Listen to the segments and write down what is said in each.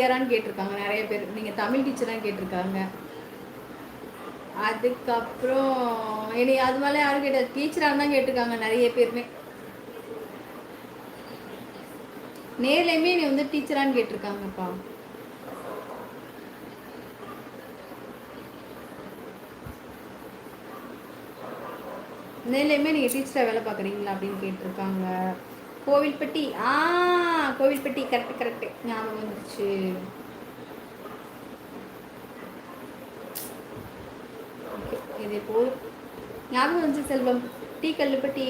டீச்சரான்னு கேட்டிருக்காங்க நிறைய பேர். நீங்கள் தமிழ் டீச்சரான்னு கேட்டிருக்காங்க. அதுக்கப்புறம் இனி அது மேலே யாரும் கேட்டால் டீச்சராக தான் கேட்டிருக்காங்க நிறைய பேருமே. நேர்லையுமே நீ வந்து டீச்சரான்னு கேட்டிருக்காங்கப்பா. நேர்லையுமே நீங்கள் டீச்சராக வேலை பார்க்குறீங்களா அப்படின்னு கேட்டிருக்காங்க. கோவில்பட்டி. கோவில்பட்டி கரெக்டு ஞாபகம் வந்துச்சு. இதே போல் ஞாபகம் வந்துச்சு செல்வம். டீ கல்லுப்பட்டி.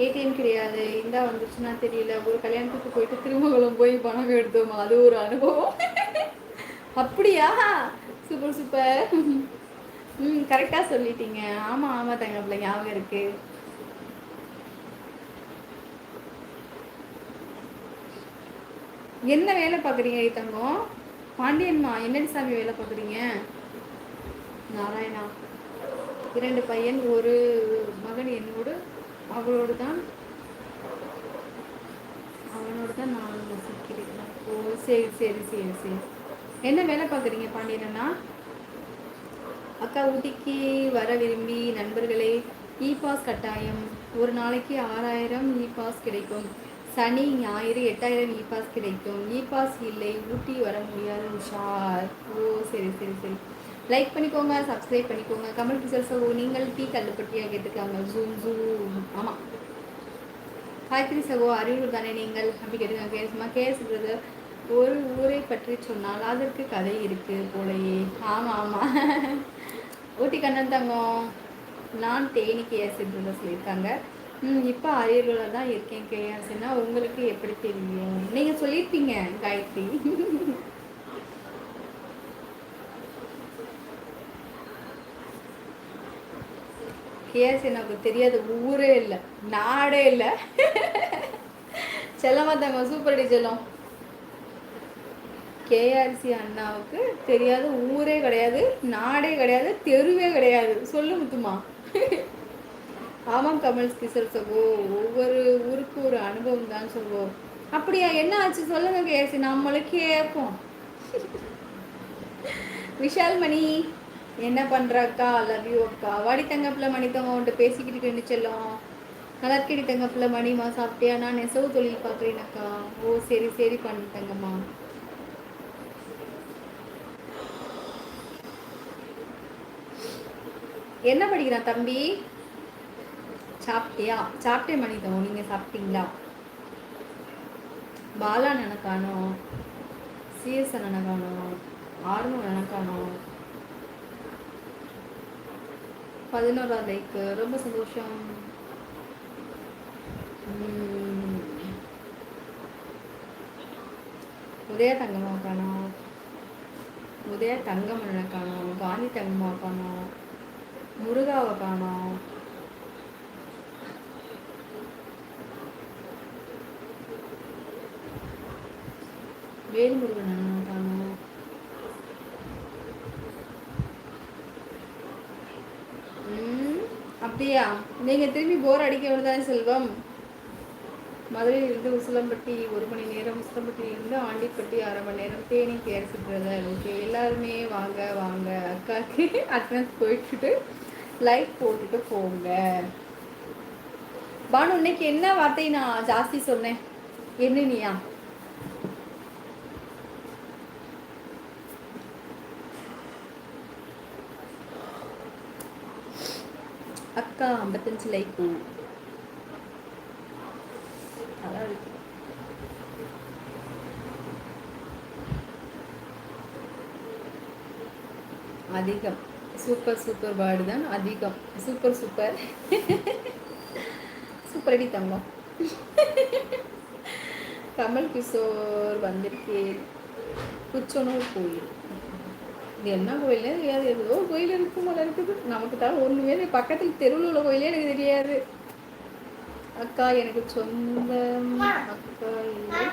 ஏடிஎம் கிடையாது. இந்தா வந்துச்சுன்னா தெரியல. ஒரு கல்யாணத்துக்கு போயிட்டு திருமங்கலம் போய் பணம் எடுத்தோம். அது ஒரு அனுபவம். அப்படியா? Super super. கரெக்டாக சொல்லிட்டீங்க. ஆமாம் தங்கப்பிள்ள ஞாபகம் இருக்கு. என்ன வேலை பார்க்குறீங்க தங்கம்? பாண்டியன்மா என்னடி சாமி வேலை பார்க்குறீங்க? நாராயணா. 2 பையன், ஒரு மகன் என்னோடு. அவனோடு தான் நான் வசிக்கிறேன். ஓ சரி சரி சரி சரி. என்ன வேலை பார்க்குறீங்க பாண்டியனா? அக்கா ஊட்டிக்கு வர விரும்பி நண்பர்களே, இ பாஸ் கட்டாயம். ஒரு நாளைக்கு 6000 இ பாஸ் கிடைக்கும். சனி ஞாயிறு 8000 இ பாஸ் கிடைக்கும். இ பாஸ் இல்லை, ஊட்டி வர முடியாது உஷார். ஓ சரி சரி சரி. லைக் பண்ணிக்கோங்க, சப்ஸ்கிரைப் பண்ணிக்கோங்க. கமல் கிஷோர் சகோ நீங்கள் டீ கல்லுப்பட்டியாக கேட்டுருக்காங்க. Zoom zoom. ஆமாம் காயத்ரி சகோ அறிவுறு தானே நீங்கள் அப்படி கேட்டுருக்காங்க. கேசுமா கேசுறது ஒரு ஊரை பற்றி சொன்னால் அதற்கு கதை இருக்கு போலையே. ஆமாம் ஆமாம். ஊட்டி கண்ணன் தங்கம். நான் தேனி கேஎஸ்ன்றத சொல்லியிருக்காங்க. இப்போ அரியலூரில் தான் இருக்கேன் கேஎஸ்னா உங்களுக்கு எப்படி தெரியும்? நீங்கள் சொல்லியிருப்பீங்க காயத்ரி. கேஎஸ் எனக்கு தெரியாத ஊரே இல்லை, நாடே இல்லை. செல்லமா தங்க சூப்பர் டி செல்லம். கேஆர்சி அண்ணாவுக்கு தெரியாத ஊரே கிடையாது, நாடே கிடையாது, தெருவே கிடையாது. சொல்லு முத்துமா. ஆமாம் கமல் கிஷோர் சகோ, ஒவ்வொரு ஊருக்கு ஒரு அனுபவம் தான் சகோ. அப்படியா? என்ன ஆச்சு சொல்லுங்க கேஆர்சி, நம்மளே கேட்போம். விஷால் மணி என்ன பண்ணுற அக்கா? லவ் யூ அக்கா. வாடி தங்கப்பில் மணி தங்க உன்ட்டு பேசிக்கிட்டு நிச்சலம். நல்லா இருக்கடி தங்கப்பில் மணிமா. சாப்பிட்டியா? நான் நெசவு தொழில் பார்க்குறேன் அக்கா. ஓ சரி சரி பண்ணி தங்கம்மா. என்ன படிக்கிறான் தம்பி? சாப்பிட்டியா? சாப்பிட்டே மணி தங்க. நீங்கள் சாப்பிட்டீங்களா? பாலா நினைக்கானோ, சிஎஸ் நினைக்கானோ, ஆர்வம் நினைக்கானோ. 11 லைக், ரொம்ப சந்தோஷம். உதயா தங்கம்மா காணோம், உதயா தங்கமனை காணோம், காந்தி தங்கம்மா காணோம், முருகாவை காணோம். வேல்முருகன் அண்ணா காணோம். அப்படியா? நீங்கள் திரும்பி போர் அடிக்க விடுதான் செல்வம். மதுரையிலிருந்து உசிலம்பட்டி 1 மணி நேரம், உசிலம்பட்டியிலிருந்து ஆண்டிப்பட்டி 1/2 மணி நேரம், தேனி கேர்சி பிரதர். ஓகே எல்லாருமே வாங்க வாங்க. அக்காவுக்கு அட்டனன்ஸ் போயிட்டு லைக் போட்டுட்டு போங்க. பானு இன்னைக்கு என்ன வார்த்தை நான் ஜாஸ்தி சொன்னேன்? என்னனியா? அக்கா 55 லைக். அதிகம். சூப்பர் சூப்பர் பாடு தான் அதிகம். சூப்பர் சூப்பர் சூப்பர் அடி தங்கம். கமல் கிஷோர் வந்திருக்கேன். குச்சனூர் கோயில். இது என்ன கோயில் தெரியாது. ஏதோ கோயில் இருக்கு போல இருக்குது. நமக்கு தான் ஒன்றுமே பக்கத்தில் தெருவில் உள்ள கோயிலே எனக்கு தெரியாது. அக்கா எனக்கு சொந்தம் அக்கா இல்லை.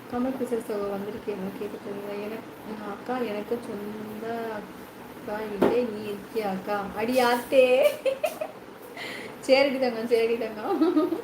கமல் கிஷோர் சகோ வந்திருக்கேன் கேட்டுக்கோங்க. எனக்கு அக்கா எனக்கு சொந்த அக்கா இல்லை, நீ இருக்கியா அக்கா? அடி ஆத்தே. சரிடி தங்கம், சரிடி தங்கம்.